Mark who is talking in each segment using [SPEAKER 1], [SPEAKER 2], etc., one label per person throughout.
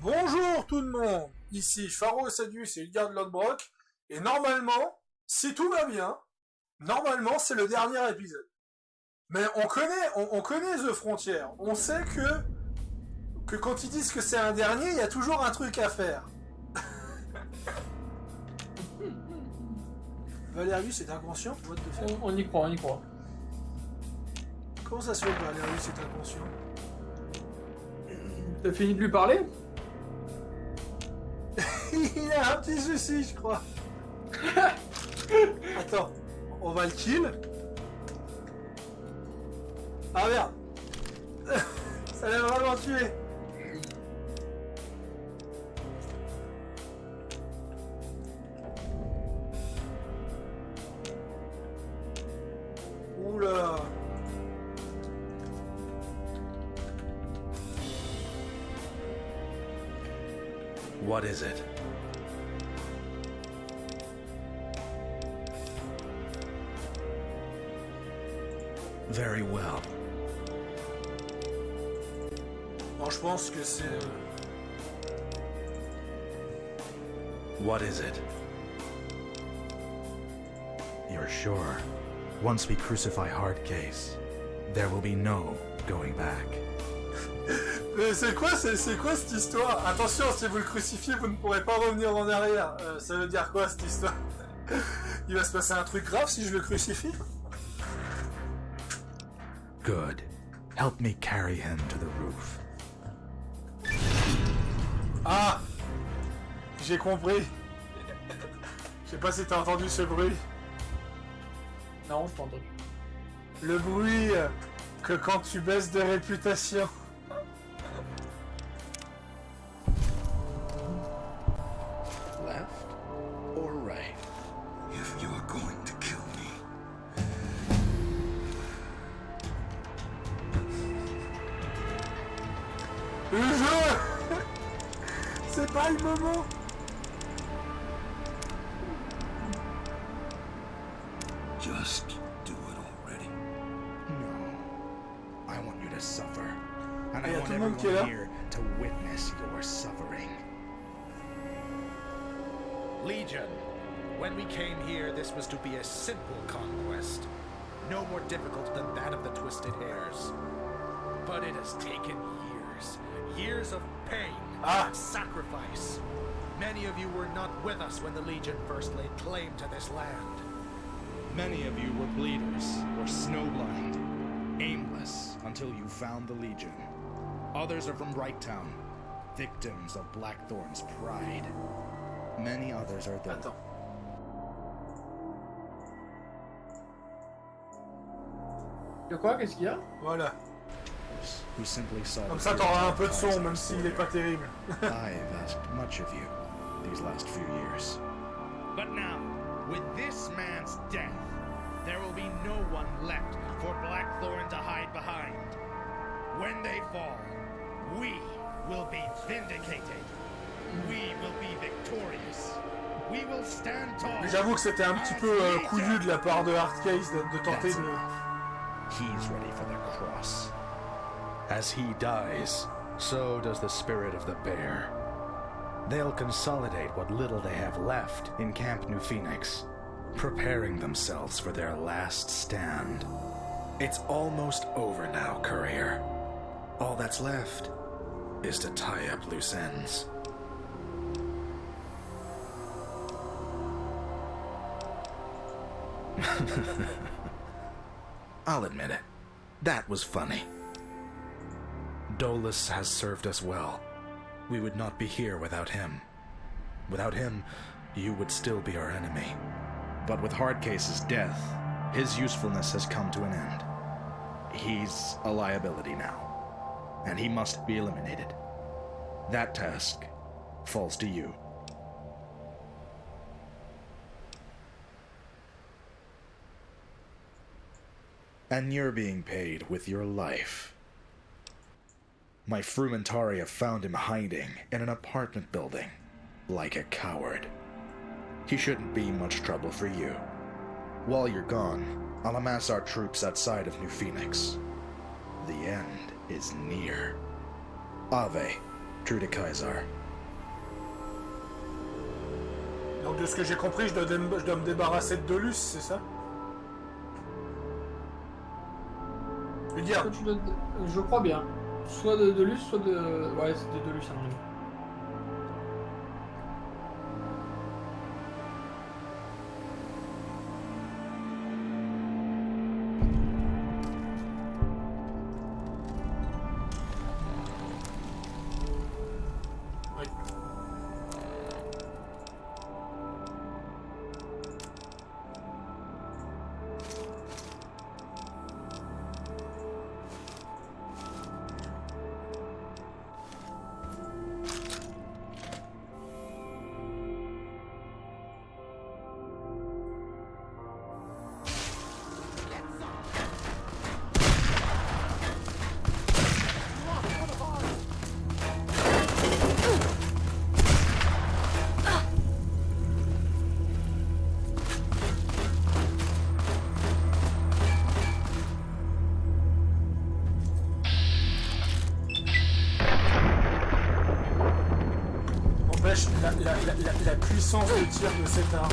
[SPEAKER 1] Bonjour tout le monde, ici Pharo Sadius et Ilgard Lodbrok, et normalement, si tout va bien, normalement c'est le dernier épisode. Mais on connaît The Frontier, on sait que quand ils disent que c'est un dernier, il y a toujours un truc à faire. Valerius est inconscient? What the fuck?
[SPEAKER 2] On y croit, on y croit.
[SPEAKER 1] Comment ça se fait que Valerius est inconscient?
[SPEAKER 2] T'as fini de lui parler?
[SPEAKER 1] Il a un petit souci, je crois. Attends, on va le kill. Ah merde. Ça l'a vraiment tué. Oula.
[SPEAKER 3] What is it? Very well.
[SPEAKER 1] Bon, je pense que c'est...
[SPEAKER 3] What is it? You're sure? Once we crucify Hardcase, there will be no going back.
[SPEAKER 1] Mais c'est quoi cette histoire? Attention, si vous le crucifiez, vous ne pourrez pas revenir en arrière. Ça veut dire quoi cette histoire? Il va se passer un truc grave si je le crucifie?
[SPEAKER 3] Good. Help me carry him to the roof.
[SPEAKER 1] Ah! J'ai compris. Je sais pas si t'as entendu ce bruit.
[SPEAKER 2] Non, je pas entendu.
[SPEAKER 1] Le bruit que quand tu baisses de réputation.
[SPEAKER 3] Left or right?
[SPEAKER 4] If you're going to kill me,
[SPEAKER 1] Le jeu! C'est pas le moment!
[SPEAKER 4] just do it already.
[SPEAKER 5] No. I want you to suffer. And
[SPEAKER 1] Hey,
[SPEAKER 5] I want
[SPEAKER 1] tout le monde qui est là?
[SPEAKER 5] everyone here to witness your suffering.
[SPEAKER 6] Legion, when we came here, this was to be a simple conquest. No more difficult than that of the Twisted Hairs. But it has taken years. Years of pain and sacrifice. Many of you were not with us when the Legion first laid claim to this land.
[SPEAKER 5] Many of you were bleeders or snowblind, aimless until you found the Legion. Others are from Wrighttown, victims of Blackthorn's pride. Many others are there.
[SPEAKER 1] Attends.
[SPEAKER 2] De quoi? Qu'est-ce qu'il y a?
[SPEAKER 1] Voilà.
[SPEAKER 5] Who simply saw
[SPEAKER 1] Comme
[SPEAKER 5] the
[SPEAKER 1] ça t'auras un peu de
[SPEAKER 5] cause
[SPEAKER 1] son,
[SPEAKER 5] of
[SPEAKER 1] même
[SPEAKER 5] the
[SPEAKER 1] s'il est pas
[SPEAKER 5] border.
[SPEAKER 1] terrible.
[SPEAKER 5] I've asked much of you these last few years.
[SPEAKER 7] But now, with this man's death, there will be no one left for Blackthorn to hide behind. When they fall, we will be vindicated. We will be victorious. We will stand tall.
[SPEAKER 1] Mais j'avoue que c'était un petit peu couillu de la part de Hardcase de tenter
[SPEAKER 5] That's
[SPEAKER 1] de...
[SPEAKER 5] enough. He's ready for the cross.
[SPEAKER 3] As he dies, so does the spirit of the bear. They'll consolidate what little they have left in Camp New Phoenix, preparing themselves for their last stand. It's almost over now, Courier. All that's left is to tie up loose ends. I'll admit it. That was funny. Dolus has served us well. We would not be here without him. Without him, you would still be our enemy.
[SPEAKER 5] But with Hardcase's death, his usefulness has come to an end. He's a liability now, and he must be eliminated. That task falls to you. And you're being paid with your life. My Frumentaria found him hiding in an apartment building, like a coward. He shouldn't be much trouble for you. While you're gone, I'll amass our troops outside of New Phoenix. The end is near. Ave, True to Kaisar.
[SPEAKER 1] Donc de ce que j'ai compris, je dois me débarrasser de Dolus, c'est ça? Je veux dire,
[SPEAKER 2] Je crois bien. Soit de Dolus, soit de... Ouais, c'est de Dolus à mon avis.
[SPEAKER 1] oui. N'empêche, la puissance de tir de cette arme.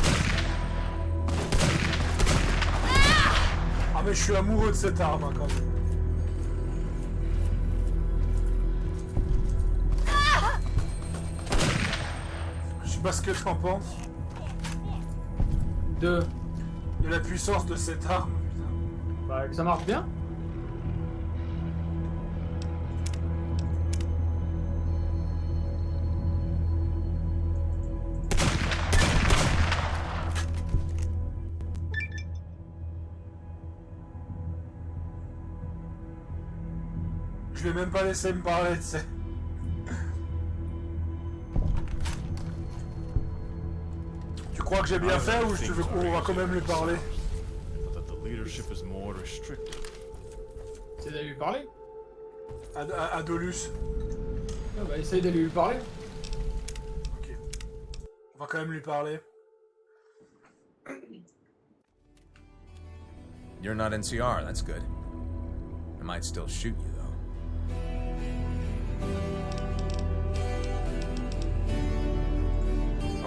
[SPEAKER 1] Ah mais je suis amoureux de cette arme hein, quand même. Je sais pas ce que t'en penses.
[SPEAKER 2] De...
[SPEAKER 1] De la puissance de cette arme, putain.
[SPEAKER 2] Bah, que ça marche bien.
[SPEAKER 1] Je vais même pas laisser me parler, tu sais. Tu crois que j'ai bien fait ou tu veux qu'on va quand même lui parler?
[SPEAKER 8] That the leadership is more restrictive.
[SPEAKER 2] C'est d'aller lui parler.
[SPEAKER 1] À Dolus.
[SPEAKER 2] Ah bah, essaye d'aller lui parler.
[SPEAKER 1] Ok. On va quand même lui parler.
[SPEAKER 9] You're not NCR, that's good. I might still shoot you, though.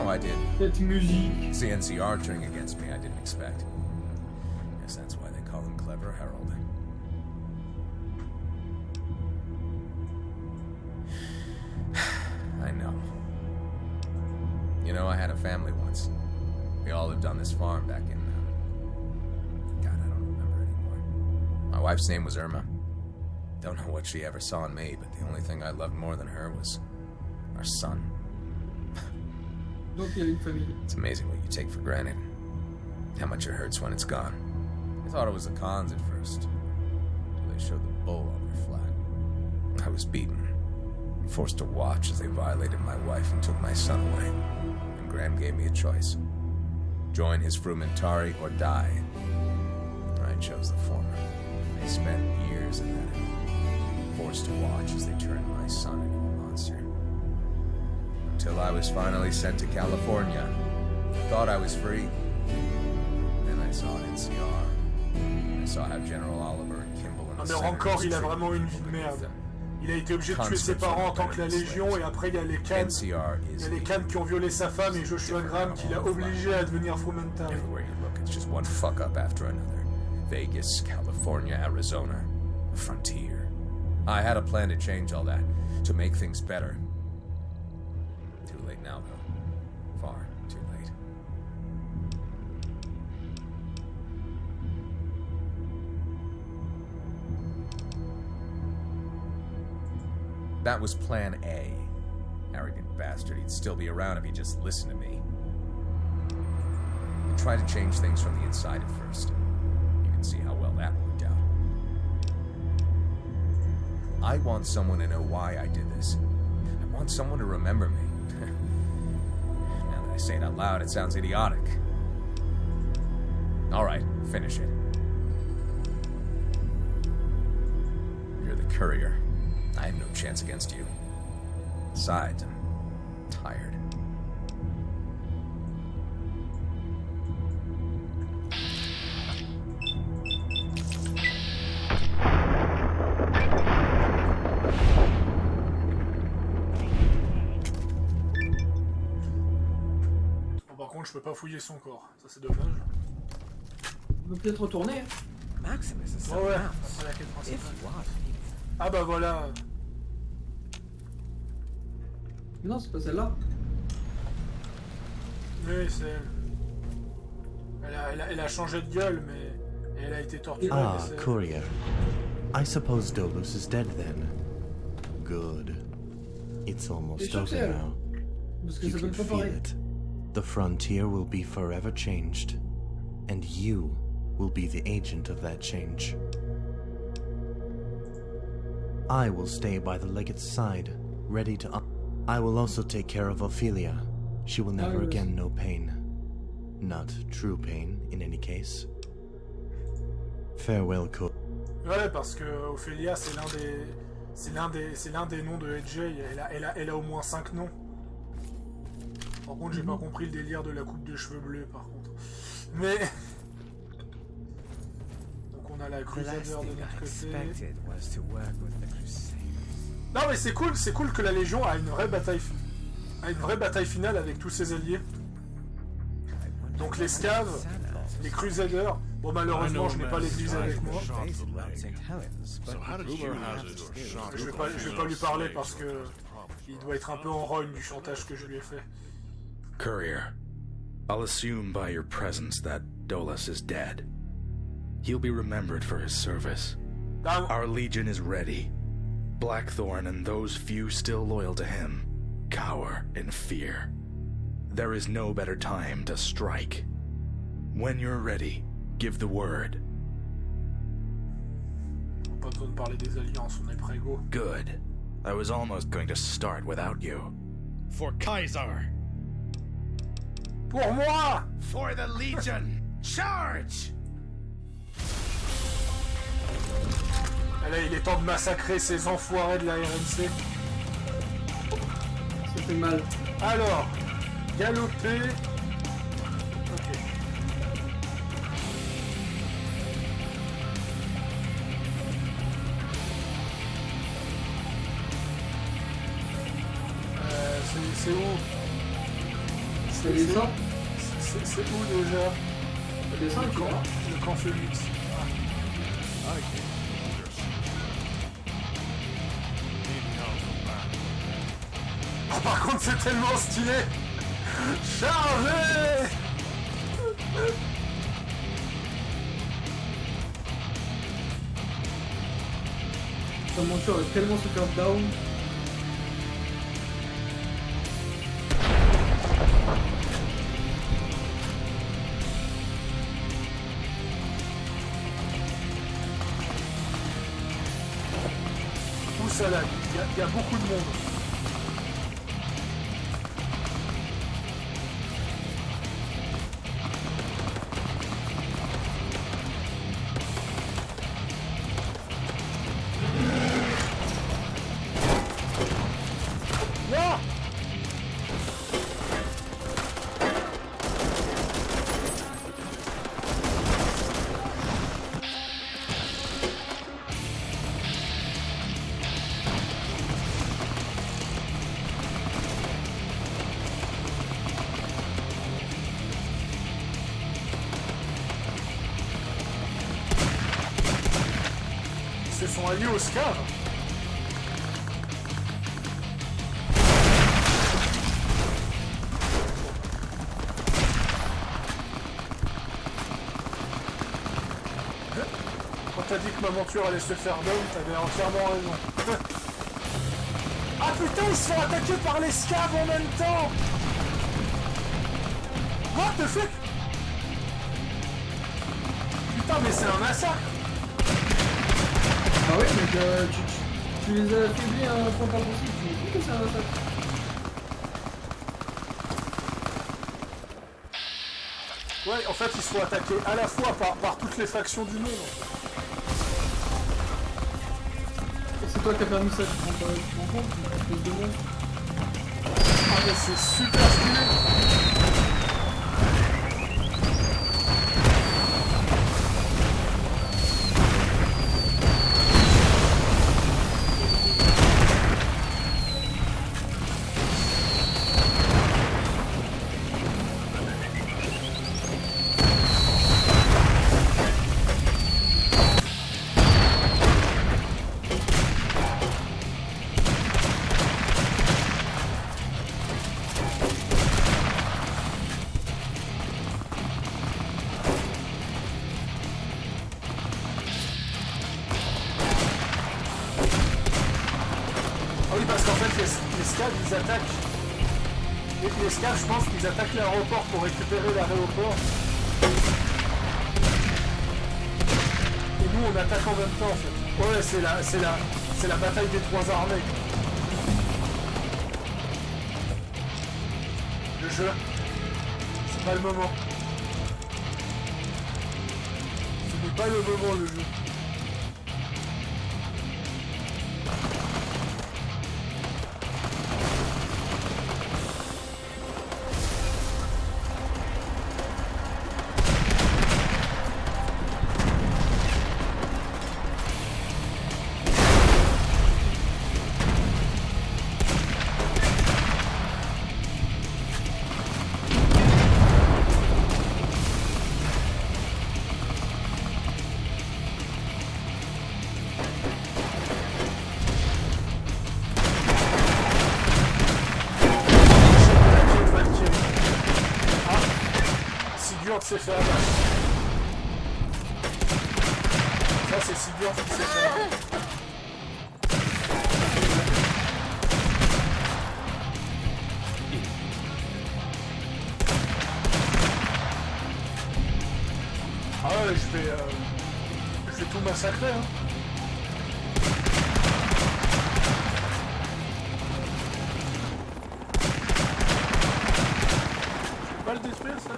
[SPEAKER 9] Oh, I did.
[SPEAKER 2] Cette musique.
[SPEAKER 9] It's the NCR turning against me I didn't expect. Guess that's why they call him Clever Harold. I know. You know, I had a family once. We all lived on this farm back in... God, I don't remember anymore. My wife's name was Irma. Don't know what she ever saw in me, but the only thing I loved more than her was our son.
[SPEAKER 2] Donc il y a une famille.
[SPEAKER 9] It's amazing what you take for granted. How much it hurts when it's gone. I thought it was the cons at first. Until they showed the bull on their flag. I was beaten. Forced to watch as they violated my wife and took my son away. And Graham gave me a choice. Join his Frumentari or die. I chose the former. I spent years in that. Forced to watch as they turned my son into a monster. Until I was finally sent to California. Thought I was free. Then I saw an NCR. I saw how General Oliver and Kimball and
[SPEAKER 1] Ah
[SPEAKER 9] the
[SPEAKER 1] mais
[SPEAKER 9] Senators
[SPEAKER 1] encore, il a
[SPEAKER 9] treated
[SPEAKER 1] vraiment une
[SPEAKER 9] me
[SPEAKER 1] vie de
[SPEAKER 9] with
[SPEAKER 1] merde.
[SPEAKER 9] them.
[SPEAKER 1] Il a été obligé de tuer ses parents en tant que la Légion et après il y a les Khan.
[SPEAKER 9] NCR
[SPEAKER 1] Il
[SPEAKER 9] is
[SPEAKER 1] y a les Khan qui ont violé sa femme et Joshua Graham qui l'a obligé à devenir Frumentari.
[SPEAKER 9] Everywhere you look, it's just one fuck up after another. Vegas, California, Arizona, the frontier. I had a plan to change all that, to make things better. Too late now, though. Far too late. That was plan A. Arrogant bastard, he'd still be around if he just listened to me. I tried to change things from the inside at first. You can see how well that worked out. I want someone to know why I did this. I want someone to remember me. Now that I say it out loud, it sounds idiotic. All right, finish it. You're the courier. I have no chance against you. Besides, I'm tired.
[SPEAKER 1] contre, je peux pas fouiller son corps. Ça, c'est dommage.
[SPEAKER 2] On peut peut-être retourner.
[SPEAKER 6] Maximus is
[SPEAKER 1] Ouais, ouais.
[SPEAKER 6] something
[SPEAKER 1] Après la quête
[SPEAKER 6] else. If
[SPEAKER 1] principale.
[SPEAKER 6] you want.
[SPEAKER 1] Ah bah voilà.
[SPEAKER 2] Non, c'est pas celle-là.
[SPEAKER 1] Oui, c'est elle. Elle a changé de gueule, mais elle a été torturée.
[SPEAKER 10] Ah,
[SPEAKER 1] mais c'est-
[SPEAKER 10] courier. I suppose Dolus is dead then. Good. It's almost
[SPEAKER 2] sûr que c'est
[SPEAKER 10] over
[SPEAKER 2] elle.
[SPEAKER 10] now.
[SPEAKER 2] Parce que
[SPEAKER 10] You
[SPEAKER 2] ça
[SPEAKER 10] can
[SPEAKER 2] peut pas
[SPEAKER 10] feel
[SPEAKER 2] pareil.
[SPEAKER 10] it. The frontier will be forever changed, and you will be the agent of that change. I will stay by the legate's side, ready to. I will also take care of Ophelia. She will never
[SPEAKER 2] yes.
[SPEAKER 10] again know pain. Not true pain, in any case. Farewell,
[SPEAKER 1] Ouais, parce que Ophélia, c'est l'un des noms de AJ. Elle a au moins 5 noms. Par contre, j'ai pas compris le délire de la coupe de cheveux bleus, par contre. Mais... Donc on a la
[SPEAKER 6] The
[SPEAKER 1] Crusader
[SPEAKER 6] last
[SPEAKER 1] de
[SPEAKER 6] thing I
[SPEAKER 1] notre côté.
[SPEAKER 6] expected was to work with the Crusaders.
[SPEAKER 1] Non mais c'est cool que la Légion a une vraie bataille finale avec tous ses alliés. Donc les Scaves, les Crusaders. Bon malheureusement je n'ai pas l'église avec moi.
[SPEAKER 8] Shot
[SPEAKER 6] Based
[SPEAKER 8] the
[SPEAKER 6] on
[SPEAKER 8] leg.
[SPEAKER 6] St. Helens, but
[SPEAKER 8] So how did
[SPEAKER 6] rumor
[SPEAKER 8] you
[SPEAKER 6] has
[SPEAKER 8] has it
[SPEAKER 6] it
[SPEAKER 8] or
[SPEAKER 6] that
[SPEAKER 8] shot
[SPEAKER 1] Je vais pas lui parler parce que il doit être un peu en rogne du chantage que je lui ai fait.
[SPEAKER 3] Courier, I'll assume by your presence that Dolus is dead. He'll be remembered for his service.
[SPEAKER 1] Ah,
[SPEAKER 3] Our legion is ready. Blackthorn and those few still loyal to him cower in fear. There is no better time to strike. When you're ready, give the word.
[SPEAKER 1] pas besoin de parler des alliances, on est prégaux.
[SPEAKER 3] Good. I was almost going to start without you.
[SPEAKER 7] For Kaiser!
[SPEAKER 1] Pour moi!
[SPEAKER 6] For the Legion! Charge!
[SPEAKER 1] Allez, il est temps de massacrer ces enfoirés de la RNC.
[SPEAKER 2] Ça fait mal.
[SPEAKER 1] Alors, galoper. Ok. C'est où?
[SPEAKER 2] C'est les ça.
[SPEAKER 1] C'est où déjà?
[SPEAKER 2] C'est les ça, tu vois.
[SPEAKER 1] Le camp Phoenix. Ah, par contre, c'est tellement stylé! Chargez!
[SPEAKER 2] Sa monture est tellement super down.
[SPEAKER 1] Où ça là? Il y a beaucoup de monde. Non! Ils se sont alliés au SCAV. Quand t'as dit que ma monture allait se faire down, t'avais entièrement raison. Ah putain, ils se font attaquer par les scavs en même temps! What the fuck? Putain, mais c'est un massacre!
[SPEAKER 2] Ah oui, mais tu les as affaiblis à un point pas possible. Tu me dis que c'est un attaque.
[SPEAKER 1] Ouais, en fait, ils se font attaquer à la fois par toutes les factions du monde.
[SPEAKER 2] C'est toi qui as permis ça, tu te rends compte, espèce de monstre.
[SPEAKER 1] Ah, mais c'est super stylé! ils attaquent. Les scavs, je pense qu'ils attaquent l'aéroport pour récupérer l'aéroport. Et nous, on attaque en même temps, en fait. Ouais, c'est la bataille des trois armées. Le jeu, c'est pas le moment. Ce n'est pas le moment, le jeu. S'est fait abattre. Ça c'est Sigurd qui s'est fait abattre. Ah ouais, je vais tout massacrer, hein. Je vais pas le détruire, ça.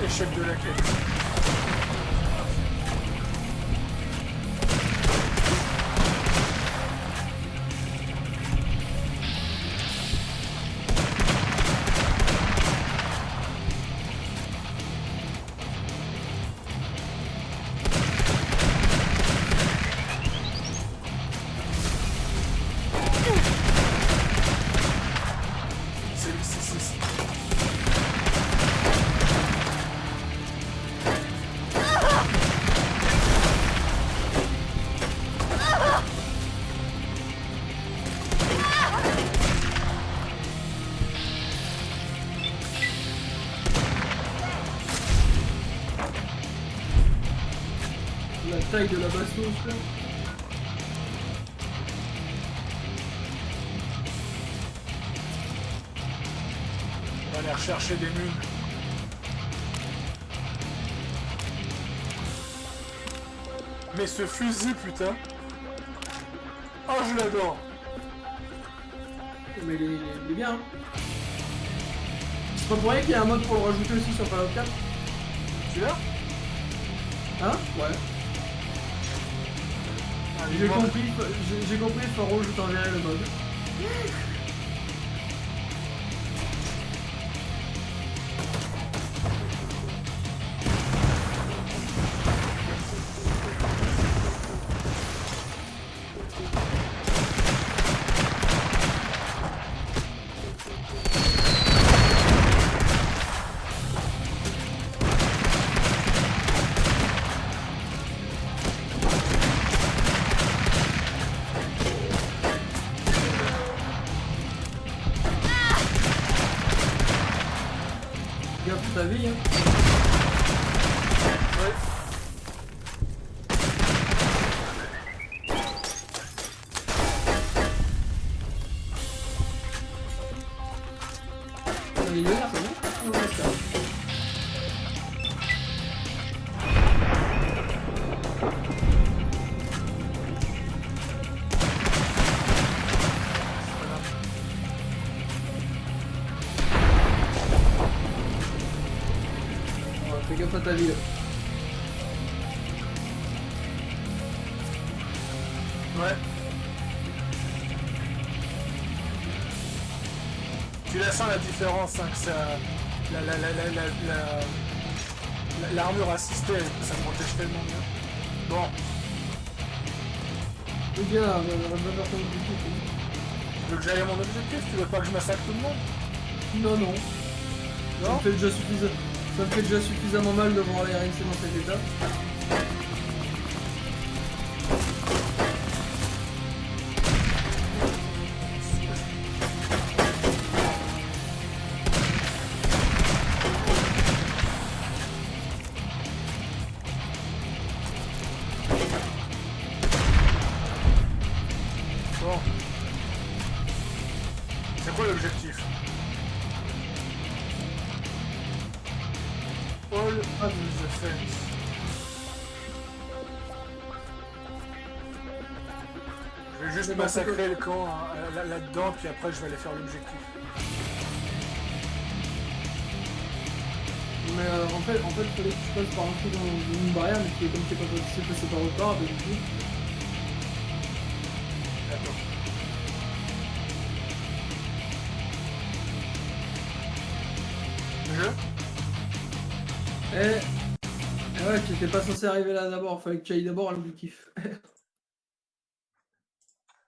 [SPEAKER 1] Échec de la quête. La taille de la bastos là. On va aller rechercher des mules. Mais ce fusil putain. Oh je l'adore.
[SPEAKER 2] Mais il est bien. Hein. C'est pas pour rien qu'il y a un mode pour le rajouter aussi sur Fallout 4.
[SPEAKER 1] Tu l'as?
[SPEAKER 2] Hein? Ouais. J'ai compris, Faro, je t'enverrai le mode. Ta vie, hein.
[SPEAKER 1] Ouais.
[SPEAKER 2] Il est là, c'est bon. On va faire. Fais gaffe à ta vie là.
[SPEAKER 1] Ouais. Tu la sens la différence, hein, que ça. L'armure assistée, ça protège tellement bien. Bon.
[SPEAKER 2] C'est bien, on va faire ton objectif.
[SPEAKER 1] Tu veux que j'aille à mon objectif? Tu veux pas que je massacre tout le monde?
[SPEAKER 2] Non, non.
[SPEAKER 1] Non?
[SPEAKER 2] Ça me fait déjà suffisant. Ça me fait déjà suffisamment mal de voir les RNC dans cet état.
[SPEAKER 1] Bon. C'est quoi l'objectif? All of the fence. Je vais juste massacrer le camp hein, là-dedans, puis après je vais aller faire l'objectif.
[SPEAKER 2] Mais en fait, il fallait que tu passes par un trou dans une barrière, mais comme c'est pas possible de passer par autre part, du coup.
[SPEAKER 1] D'accord.
[SPEAKER 2] Ouais, tu n'étais pas censé arriver là d'abord, fallait que tu ailles d'abord à l'objectif.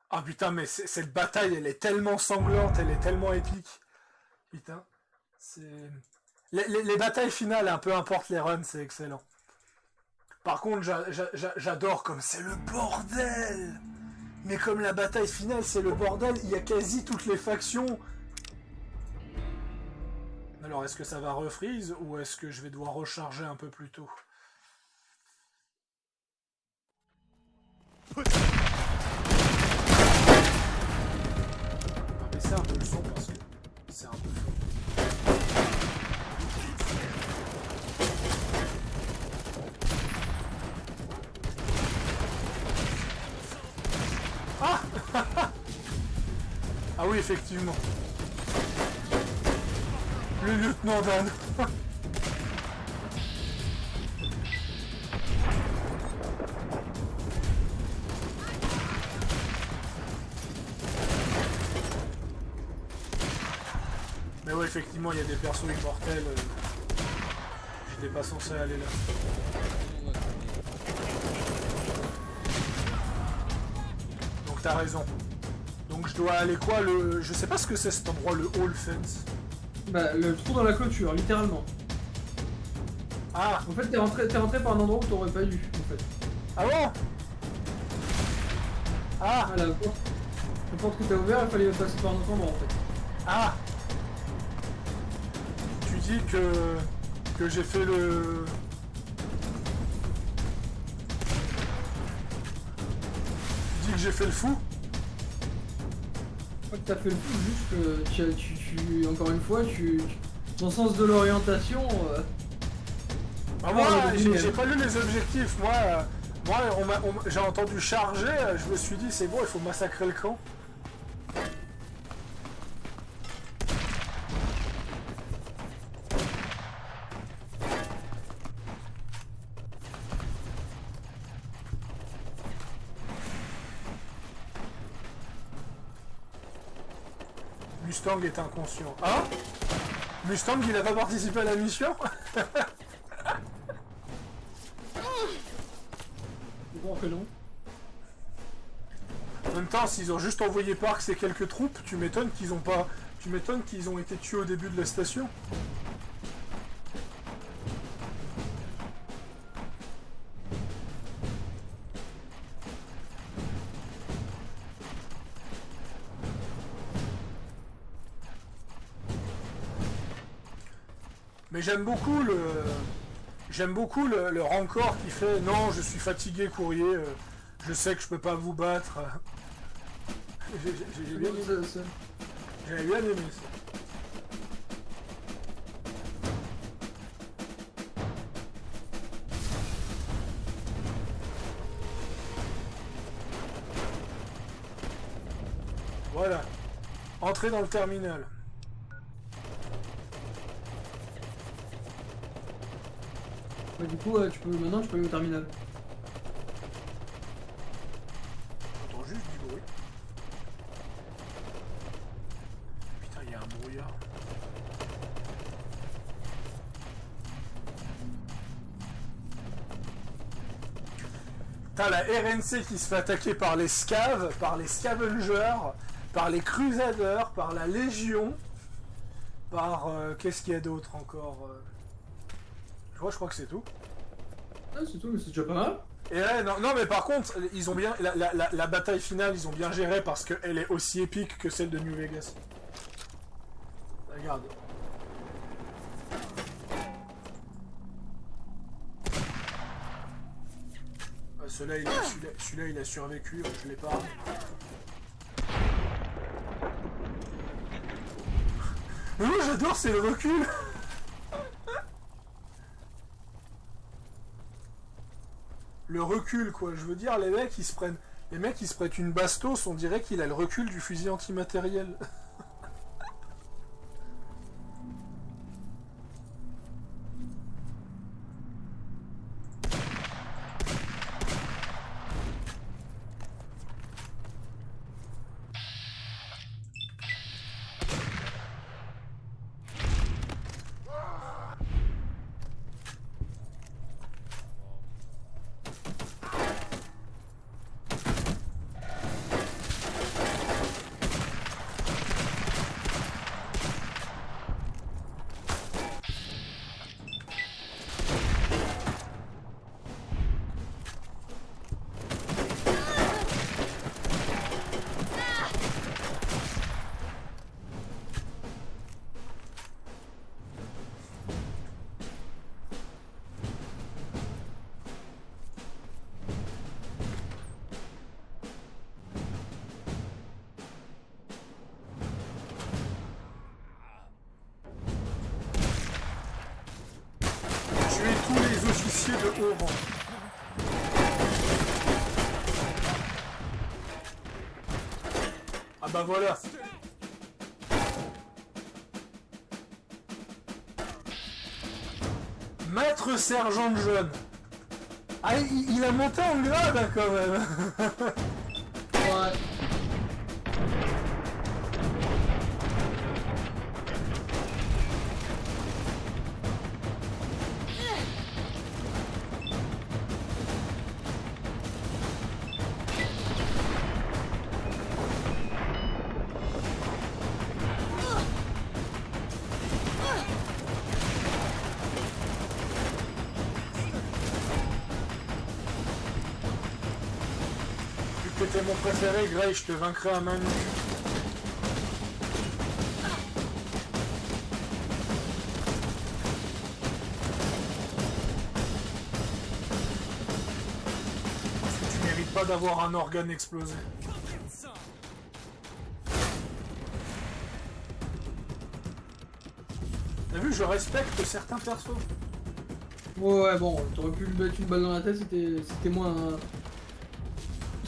[SPEAKER 1] Ah putain, mais cette bataille, elle est tellement sanglante, elle est tellement épique. Putain, c'est... Les batailles finales, hein, peu importe les runs, c'est excellent. Par contre, j'adore comme c'est le bordel. Mais comme la bataille finale, c'est le bordel, il y a quasi toutes les factions. Alors, est-ce que ça va refreeze ou est-ce que je vais devoir recharger un peu plus tôt? On va baisser un peu le son parce que c'est un peu fort. Ah ah oui, effectivement. Le lieutenant Dan. Mais ouais, effectivement, il y a des persos immortels. J'étais pas censé aller là. Donc t'as raison. Donc je dois aller quoi le... Je sais pas ce que c'est cet endroit, le Hall Fence.
[SPEAKER 2] Bah, le trou dans la clôture, littéralement.
[SPEAKER 1] Ah.
[SPEAKER 2] En fait, t'es rentré par un endroit où t'aurais pas dû, en fait.
[SPEAKER 1] Ah bon? Ah.
[SPEAKER 2] Ah, la porte que t'as ouverte, il fallait passer par un autre endroit, en fait.
[SPEAKER 1] Ah. Tu dis que j'ai fait le... Tu dis que j'ai fait le fou?
[SPEAKER 2] Je crois que t'as fait le coup, juste que tu encore une fois, dans le sens de l'orientation...
[SPEAKER 1] Ah, moi, j'ai pas lu les objectifs. Moi, j'ai entendu charger, je me suis dit, c'est bon, il faut massacrer le camp. Mustang est inconscient. Hein? Mustang, il a pas participé à la mission?
[SPEAKER 2] Bon que non.
[SPEAKER 1] En même temps, s'ils ont juste envoyé Parks et quelques troupes, tu m'étonnes qu'ils ont pas... Tu m'étonnes qu'ils ont été tués au début de la station. Mais j'aime beaucoup le rancor qui fait non, je suis fatigué, courrier, je sais que je peux pas vous battre. J'ai bien aimé ça. J'avais bien aimé ça. Voilà. Entrez dans le terminal.
[SPEAKER 2] Bah, du coup, maintenant tu peux aller au terminal.
[SPEAKER 1] J'entends juste du bruit. Putain, il y a un brouillard. T'as la RNC qui se fait attaquer par les scaves, par les scavengers, par les crusaders, par la légion, par... qu'est-ce qu'il y a d'autre encore Ouais, je crois que c'est tout.
[SPEAKER 2] Ah, c'est tout, mais c'est déjà pas mal.
[SPEAKER 1] Et ouais, non, mais par contre, ils ont bien la bataille finale, ils ont bien géré parce qu'elle est aussi épique que celle de New Vegas. Regarde. Celui-là, il a survécu, je l'ai pas. Mais moi, j'adore, c'est le recul. Le recul, quoi. Je veux dire, les mecs, ils se prennent une bastos, on dirait qu'il a le recul du fusil antimatériel. Tous les officiers de haut rang. Ah bah voilà. Maître sergent John. Ah, il a monté en grade hein, quand même.
[SPEAKER 2] Ouais.
[SPEAKER 1] T'es mon préféré, Gray, je te vaincrai à main nue. Parce que tu mérites pas d'avoir un organe explosé. T'as vu, je respecte certains persos.
[SPEAKER 2] Ouais, bon, t'aurais pu lui mettre une balle dans la tête, c'était moins...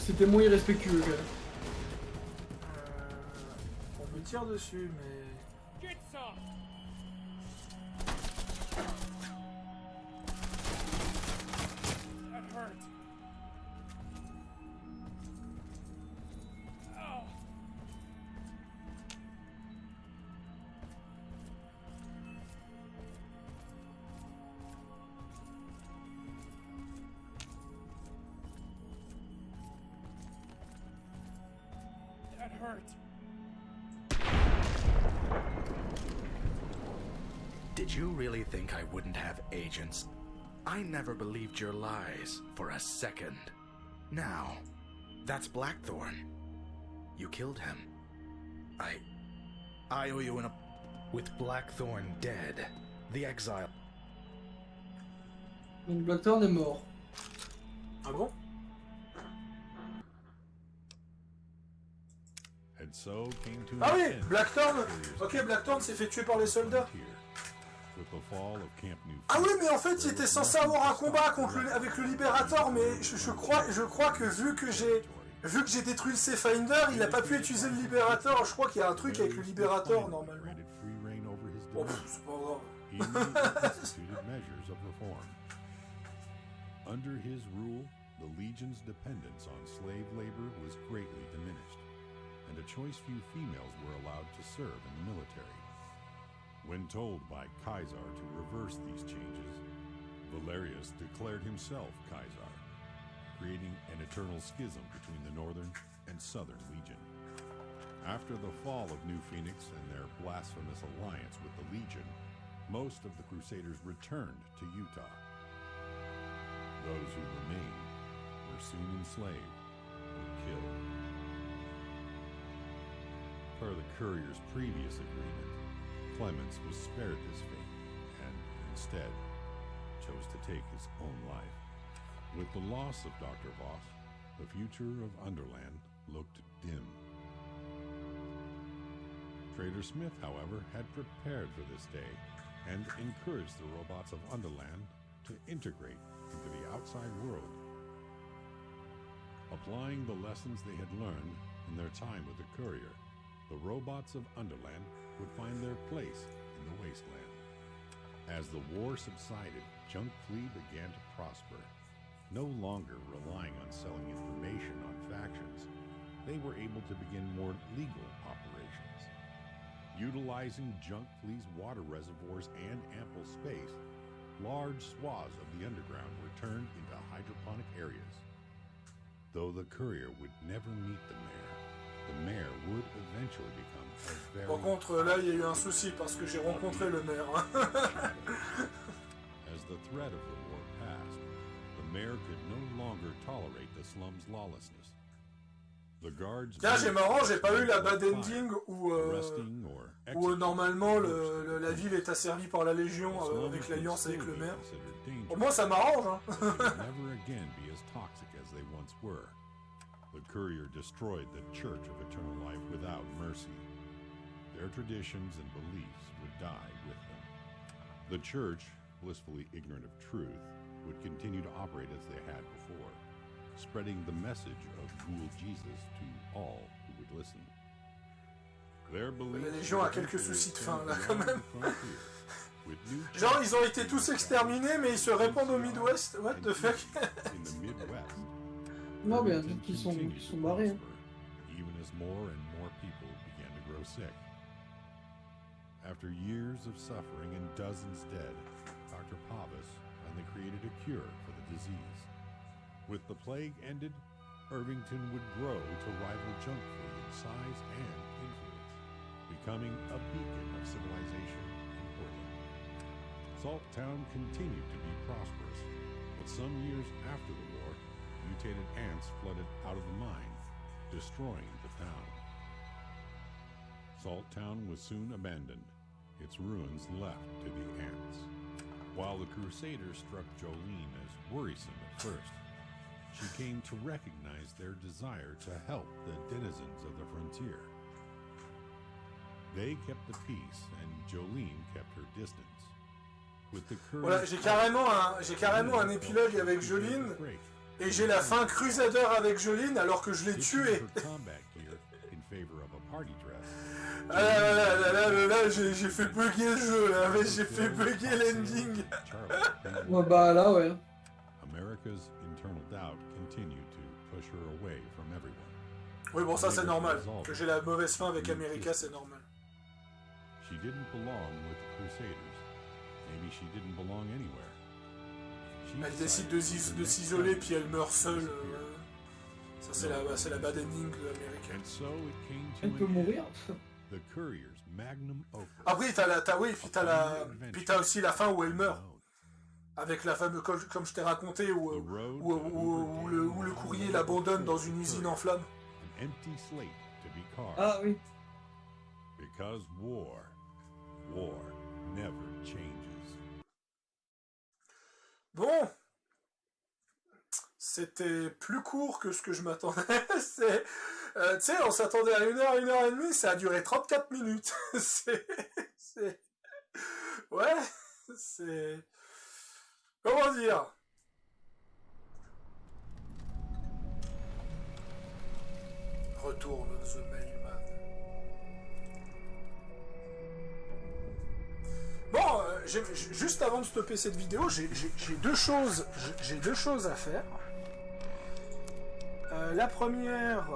[SPEAKER 2] C'était moins irrespectueux, quand même.
[SPEAKER 1] On me tire dessus, mais...
[SPEAKER 3] Did you really think I wouldn't have agents? I never believed your lies for a second. Now, that's Blackthorn. You killed him. I owe you With Blackthorn dead, the exile...
[SPEAKER 2] Donc Blackthorn est mort.
[SPEAKER 1] Ah bon? Ah oui, Blackthorn. Ok, Blackthorn s'est fait tuer par les soldats. Ah oui, mais en fait, il était censé avoir un combat avec le Libérator, mais je crois que vu que j'ai détruit le C-Finder, il n'a pas pu utiliser le Libérator. Je crois qu'il y a un truc avec le Libérator normalement. Bon, c'est pas grave.
[SPEAKER 11] Under his rule, the Legion's dependence on slave labor was greatly diminished, and a choice few females were allowed to serve in the military. When told by Caesar to reverse these changes, Valerius declared himself Caesar, creating an eternal schism between the Northern and Southern Legion. After the fall of New Phoenix and their blasphemous alliance with the Legion, most of the Crusaders returned to Utah. Those who remained were soon enslaved or killed. Per the courier's previous agreement, Clemens was spared this fate and, instead, chose to take his own life. With the loss of Dr. Voss, the future of Underland looked dim. Trader Smith, however, had prepared for this day and encouraged the robots of Underland to integrate into the outside world. Applying the lessons they had learned in their time with the courier, the robots of Underland would find their place in the wasteland. As the war subsided, Junk Flea began to prosper. No longer relying on selling information on factions, they were able to begin more legal operations. Utilizing Junk Flea's water reservoirs and ample space, large swaths of the underground were turned into hydroponic areas. Though the courier would never meet the mayor would eventually become a very...
[SPEAKER 1] Par contre, là, il y a eu un souci parce que j'ai rencontré le maire.
[SPEAKER 11] As the threat of the war passed, the mayor could no longer tolerate the slum's lawlessness. The guards...
[SPEAKER 1] Tiens, j'ai marrant, j'ai pas eu la bad ending où normalement la ville est asservie par la Légion avec l'alliance avec le maire. Au moins, ça m'arrange, hein.
[SPEAKER 11] Never again be as toxic as they once were. The courier destroyed the Church of Eternal Life without mercy. Their traditions and beliefs would die with them. The Church, blissfully ignorant of truth, would continue to operate as they had before, spreading the message of Ghoul Jesus to all who would listen. Their
[SPEAKER 1] La Légion a quelques soucis de faim là quand même. Genre ils ont été tous exterminés mais ils se répandent au Midwest. What the fuck?
[SPEAKER 2] Non mais qui sont barrés. Hein.
[SPEAKER 11] Even as more and more people began to grow sick. After years of suffering and dozens dead, Dr. Pavis finally created a cure for the disease. With the plague ended, Irvington would grow to rival Junk Flea in size and influence, becoming a beacon of civilization in Portland. Salt Town continued to be prosperous, but some years after the war, mutated ants flooded out of the mine, destroying the town. Salt Town was soon abandoned, its ruins left to the ants. While the Crusaders struck Jolene as worrisome at first, she came to recognize their desire to help the denizens of the frontier. They kept the peace, and Jolene kept her distance. With the courage...
[SPEAKER 1] Voilà, j'ai carrément un épilogue avec Jolene, et j'ai la fin Crusader avec Jolene alors que je l'ai tué. Là, j'ai fait bugger le jeu, là, mais j'ai fait bugger l'ending.
[SPEAKER 2] Ouais, bah là, ouais.
[SPEAKER 11] America's internal doubt continued to push her away from everyone.
[SPEAKER 1] Oui, bon, ça c'est normal. Que j'ai la mauvaise fin avec America, c'est normal.
[SPEAKER 11] She didn't belong with the Crusaders. Maybe she didn't belong anywhere.
[SPEAKER 1] Elle décide de s'isoler puis elle meurt seule. Ça c'est la bad ending de America.
[SPEAKER 2] Elle peut mourir.
[SPEAKER 1] Après t'as aussi la fin où elle meurt. Avec la fameuse, comme je t'ai raconté, où le courrier l'abandonne dans une usine en flammes.
[SPEAKER 2] Ah oui.
[SPEAKER 11] Because war never changes.
[SPEAKER 1] Bon, c'était plus court que ce que je m'attendais. Tu sais, on s'attendait à 1h30, ça a duré 34 minutes. Ouais, c'est... Comment dire? Retourne The Mailman. Bon, juste avant de stopper cette vidéo, j'ai deux choses à faire. La première...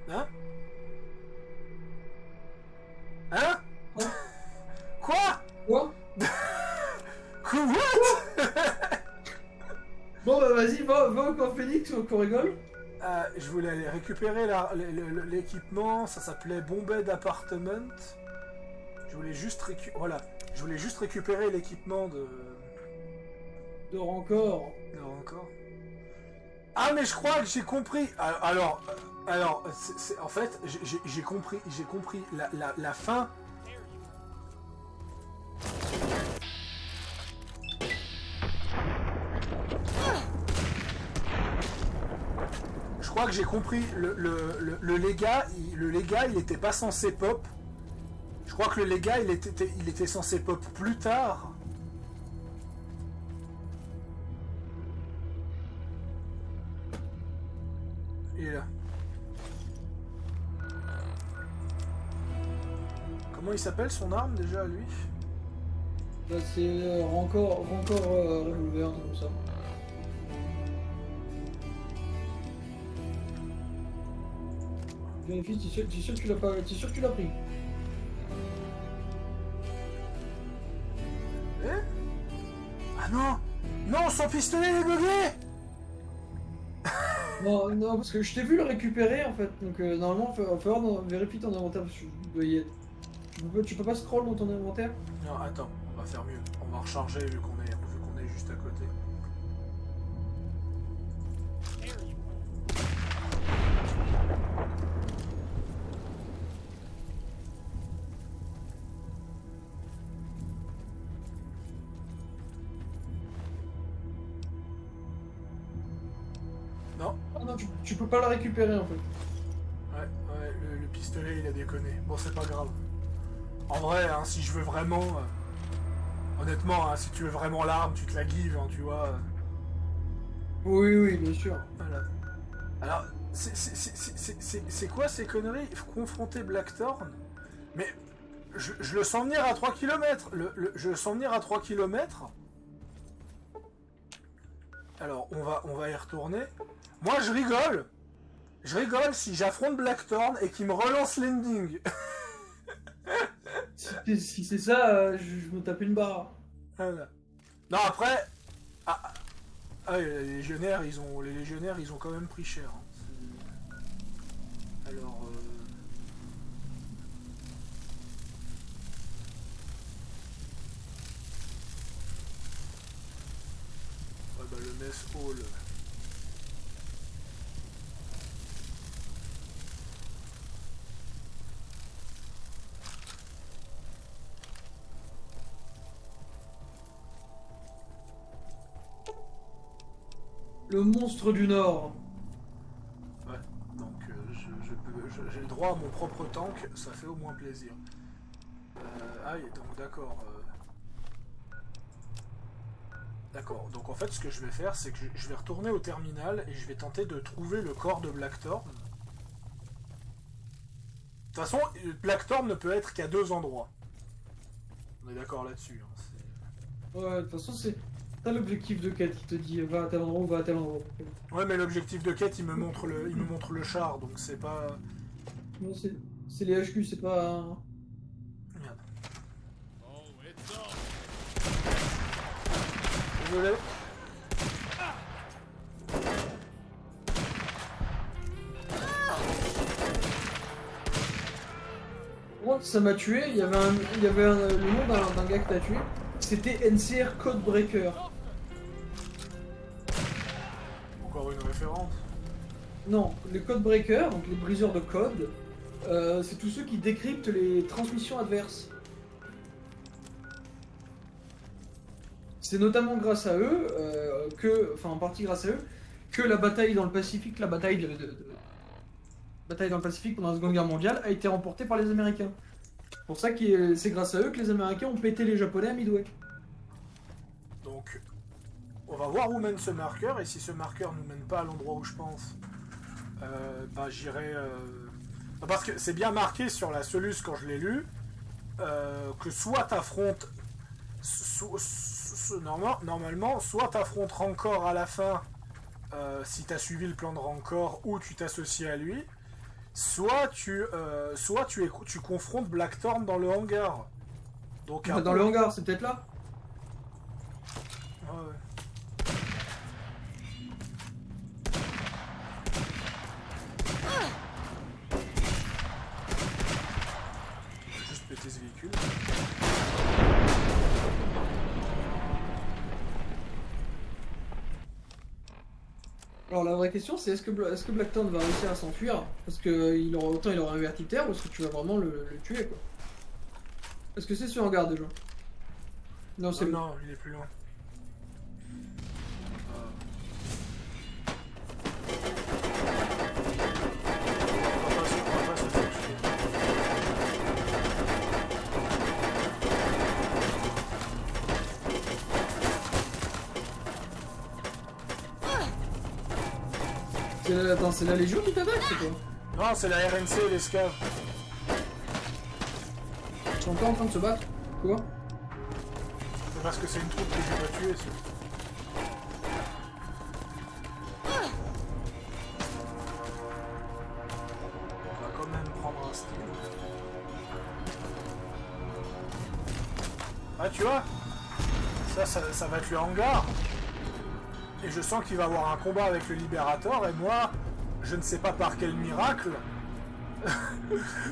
[SPEAKER 1] Hein? Hein? Quoi?
[SPEAKER 2] Quoi?
[SPEAKER 1] What?
[SPEAKER 2] Bon bah vas-y, va encore Phoenix, qu'on rigole.
[SPEAKER 1] Je voulais aller récupérer l'équipement, ça s'appelait Bombed Apartment. Je voulais juste voilà. Je voulais juste récupérer l'équipement de...
[SPEAKER 2] De Rancor.
[SPEAKER 1] De Rancor. Ah, mais je crois que j'ai compris. Alors, en fait, j'ai compris la fin. Je crois que j'ai compris le légat. Le légat, il était pas censé pop. Je crois que le légat, il était censé pop plus tard. Il est là. Comment il s'appelle son arme déjà, lui?
[SPEAKER 2] Bah, c'est Rancor Revolver, un truc comme ça. Vérifie, t'es sûr que tu l'as pas. T'es sûr que tu l'as pris?
[SPEAKER 1] Ah non! Non, son pistolet il est bugué!
[SPEAKER 2] Non, parce que je t'ai vu le récupérer en fait, donc normalement, il va falloir vérifier ton inventaire, parce que il doit y être. Tu peux pas scroll dans ton inventaire?
[SPEAKER 1] Non, attends, on va faire mieux. On va recharger vu qu'on est juste à côté. Non.
[SPEAKER 2] Ah non, tu peux pas la récupérer en fait.
[SPEAKER 1] Ouais, le pistolet il a déconné. Bon, c'est pas grave. En vrai, hein, si je veux vraiment... honnêtement, hein, si tu veux vraiment l'arme, tu te la gives, hein, tu vois.
[SPEAKER 2] Oui, bien sûr.
[SPEAKER 1] Voilà. Alors, c'est quoi ces conneries? Confronter Blackthorn? Mais je le sens venir à 3 km. Je le sens venir à 3 km. Alors, on va y retourner. Moi, je rigole. Je rigole si j'affronte Blackthorn et qu'il me relance l'ending.
[SPEAKER 2] Si c'est ça, je me tape une barre.
[SPEAKER 1] Voilà. Non, après... les légionnaires, ils ont quand même pris cher. Hein. Alors... Ouais, bah, le mess hall...
[SPEAKER 2] Le monstre du Nord.
[SPEAKER 1] Ouais, donc j'ai le droit à mon propre tank, ça fait au moins plaisir. Donc d'accord. D'accord, donc en fait ce que je vais faire, c'est que je vais retourner au terminal et je vais tenter de trouver le corps de Blackthorn. De toute façon, Blackthorn ne peut être qu'à 2 endroits. On est d'accord là-dessus. Hein,
[SPEAKER 2] ouais, de toute façon c'est... T'as l'objectif de quête, il te dit va à tel endroit ou va à tel endroit.
[SPEAKER 1] Ouais, mais l'objectif de quête, il me montre le char, donc c'est pas...
[SPEAKER 2] Non, c'est les HQ, c'est pas...
[SPEAKER 1] Merde. Désolé.
[SPEAKER 2] Moi, ça m'a tué, il y avait le nom d'un gars que t'as tué, c'était NCR Codebreaker.
[SPEAKER 1] Encore une référence?
[SPEAKER 2] Non, les Codebreakers, donc les briseurs de code, c'est tous ceux qui décryptent les transmissions adverses. C'est notamment grâce à eux, en partie grâce à eux, que la bataille dans le Pacifique, bataille dans le Pacifique pendant la Seconde Guerre mondiale a été remportée par les Américains. C'est pour ça que c'est grâce à eux que les Américains ont pété les Japonais à Midway.
[SPEAKER 1] Donc, on va voir où mène ce marqueur, et si ce marqueur nous mène pas à l'endroit où je pense, bah j'irai... Parce que c'est bien marqué sur la Solus quand je l'ai lu, que soit t'affrontes... Normalement, soit t'affrontes Rancor à la fin, si t'as suivi le plan de Rancor, ou tu t'associes à lui, soit tu confrontes Blackthorn dans le hangar. Donc,
[SPEAKER 2] dans le hangar, c'est peut-être là.
[SPEAKER 1] Ouais. Je vais juste péter ce véhicule.
[SPEAKER 2] Alors la vraie question c'est est-ce que Blackthorn va réussir à s'enfuir parce que autant il aura un vertitaire ou est-ce que tu vas vraiment le tuer quoi? Est-ce que c'est sur hangar déjà? Non c'est
[SPEAKER 1] non, il est plus loin.
[SPEAKER 2] Attends, c'est la Légion qui t'attaque, c'est quoi?
[SPEAKER 1] Non, c'est la RNC, l'escave.
[SPEAKER 2] Ils sont encore en train de se battre? Quoi?
[SPEAKER 1] C'est parce que c'est une troupe que j'ai pas tuée, on va quand même prendre un style. Ah, tu vois? Ça va tuer Hangar. Et je sens qu'il va avoir un combat avec le Libérator, et moi, je ne sais pas par quel miracle,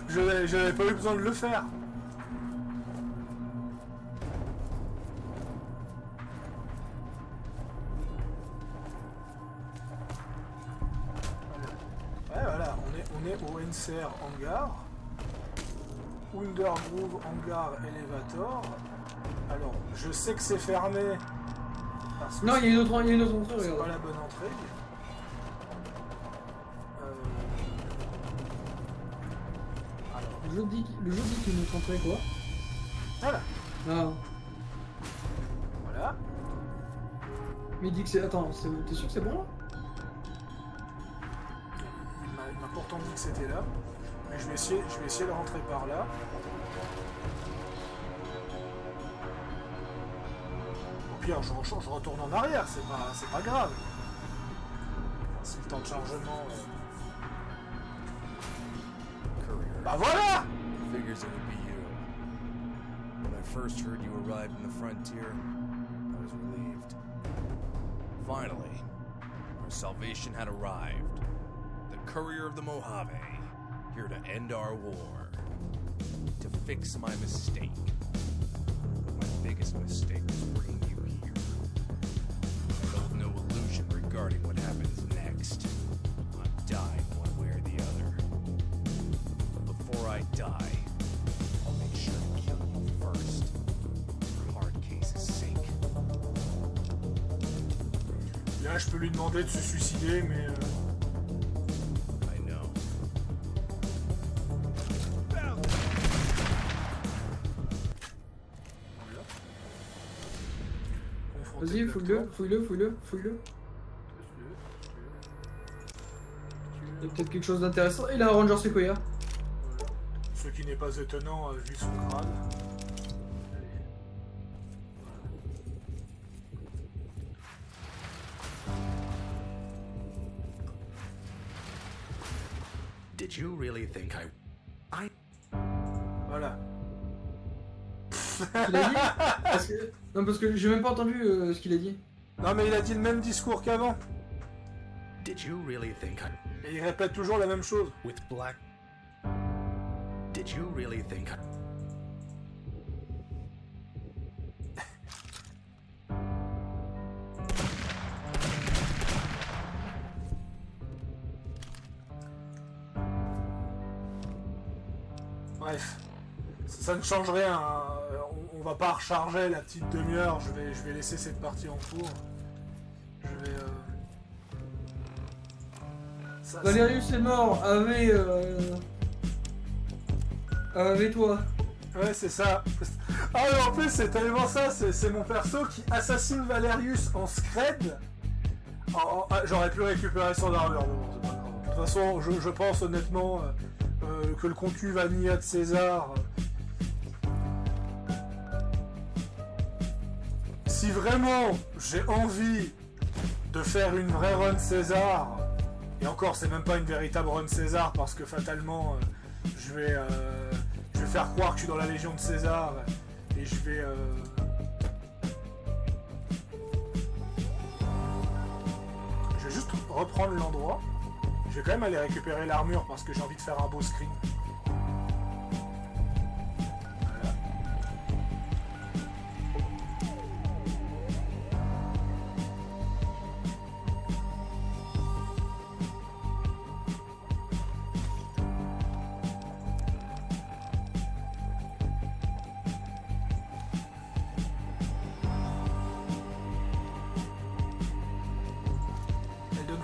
[SPEAKER 1] je n'avais pas eu besoin de le faire. Ouais, voilà, on est au NCR Hangar. Undergroove Hangar Elevator. Alors, je sais que c'est fermé.
[SPEAKER 2] Non, il y a une autre entrée,
[SPEAKER 1] c'est
[SPEAKER 2] regarde.
[SPEAKER 1] pas la bonne entrée.
[SPEAKER 2] Le jeu dit qu'il nous entrée quoi?
[SPEAKER 1] Voilà.
[SPEAKER 2] Ah.
[SPEAKER 1] Voilà.
[SPEAKER 2] Mais il dit que c'est... Attends, t'es sûr que c'est bon là?
[SPEAKER 1] Il m'a pourtant dit que c'était là. Mais je vais essayer de rentrer par là. Au pire, je retourne en arrière, c'est pas grave. C'est le temps de chargement. Bah voilà!
[SPEAKER 12] Figures it would be you. When I first heard you arrived in the frontier, I was relieved. Finally, our salvation had arrived. The courier of the Mojave, here to end our war. To fix my mistake. But my biggest mistake was bringing you here. I hold no illusion regarding what happens next. I'm dying one way or the other. But before I die, I'll make sure to kill you first. For hard case's sake.
[SPEAKER 1] Là, je peux lui demander de se suicider, mais...
[SPEAKER 12] I know.
[SPEAKER 2] Vas-y, fouille-le. Il y a peut-être quelque chose d'intéressant. Il a un Ranger Sequoia.
[SPEAKER 1] Ce qui n'est pas étonnant vu son grade.
[SPEAKER 3] Did you really think I...
[SPEAKER 1] Voilà.
[SPEAKER 2] Il a dit Non, parce que j'ai même pas entendu ce qu'il a dit.
[SPEAKER 1] Non, mais il a dit le même discours qu'avant.
[SPEAKER 3] Did you really think I...
[SPEAKER 1] Et il répète toujours la même chose.
[SPEAKER 3] With Black... Did you really think I...
[SPEAKER 1] Bref, ça ne change rien. Hein. On va pas recharger la petite demi-heure. Je vais laisser cette partie en cours. Je vais.
[SPEAKER 2] Valerius est mort. Avec toi.
[SPEAKER 1] Ouais, c'est ça. Ah, mais en plus, c'est tellement ça. C'est mon perso qui assassine Valerius en scred. J'aurais pu récupérer son armure. Bon, de toute façon, je pense honnêtement que le contenu vanilla de César. Si vraiment j'ai envie de faire une vraie run César, et encore, c'est même pas une véritable run César parce que fatalement, je vais faire croire que je suis dans la Légion de César et je vais juste reprendre l'endroit. Je vais quand même aller récupérer l'armure parce que j'ai envie de faire un beau screen. Voilà.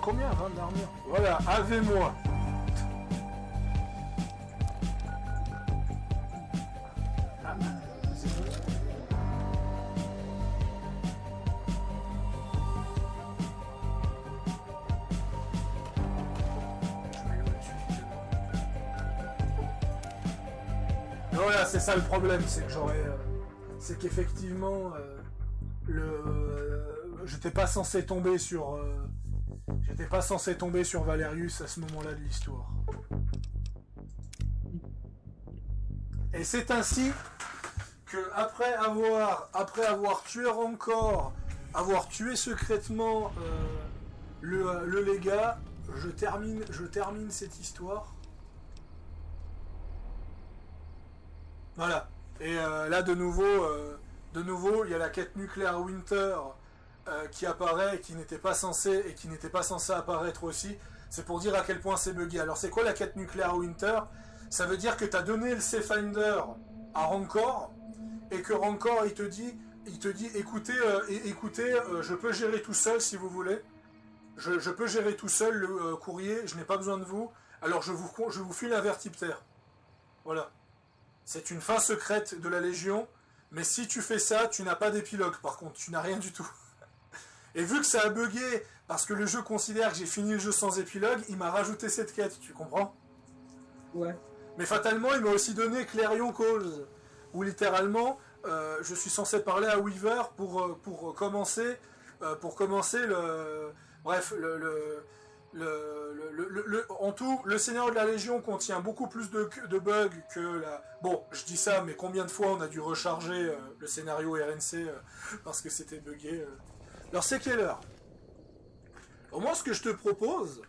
[SPEAKER 1] combien 20 d'armure. Voilà, avez-moi. Ah, c'est bon. Voilà, c'est ça le problème, c'est que c'est qu'effectivement, j'étais pas censé tomber sur... J'étais pas censé tomber sur Valerius à ce moment-là de l'histoire. Et c'est ainsi que, après avoir tué Rancor, avoir tué secrètement le légat, je termine cette histoire. Voilà. Et là, de nouveau, il y a la quête nucléaire Winter qui apparaît et qui n'était pas censé apparaître aussi. C'est pour dire à quel point c'est buggé. Alors, c'est quoi la quête nucléaire Winter? Ça veut dire que tu as donné le C-Finder à Rancor et que Rancor, il te dit, écoutez, je peux gérer tout seul si vous voulez. Je peux gérer tout seul le courrier, je n'ai pas besoin de vous. Alors, je vous file un vertiptère. Voilà. C'est une fin secrète de la Légion, mais si tu fais ça, tu n'as pas d'épilogue, par contre, tu n'as rien du tout. Et vu que ça a bugué, parce que le jeu considère que j'ai fini le jeu sans épilogue, il m'a rajouté cette quête, tu comprends?
[SPEAKER 2] Ouais.
[SPEAKER 1] Mais fatalement, il m'a aussi donné Clarion Cause, où littéralement, je suis censé parler à Weaver pour commencer le... Bref, en tout, le scénario de la Légion contient beaucoup plus de bugs que la... Bon, je dis ça, mais combien de fois on a dû recharger le scénario RNC parce que c'était buggé Alors c'est quelle heure? Alors, moi, ce que je te propose,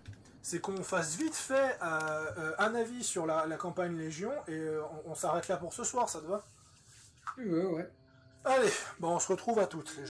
[SPEAKER 1] c'est qu'on fasse vite fait un avis sur la campagne Légion, et on s'arrête là pour ce soir, ça te va?
[SPEAKER 2] Tu veux, ouais.
[SPEAKER 1] Allez, bon, on se retrouve à toutes.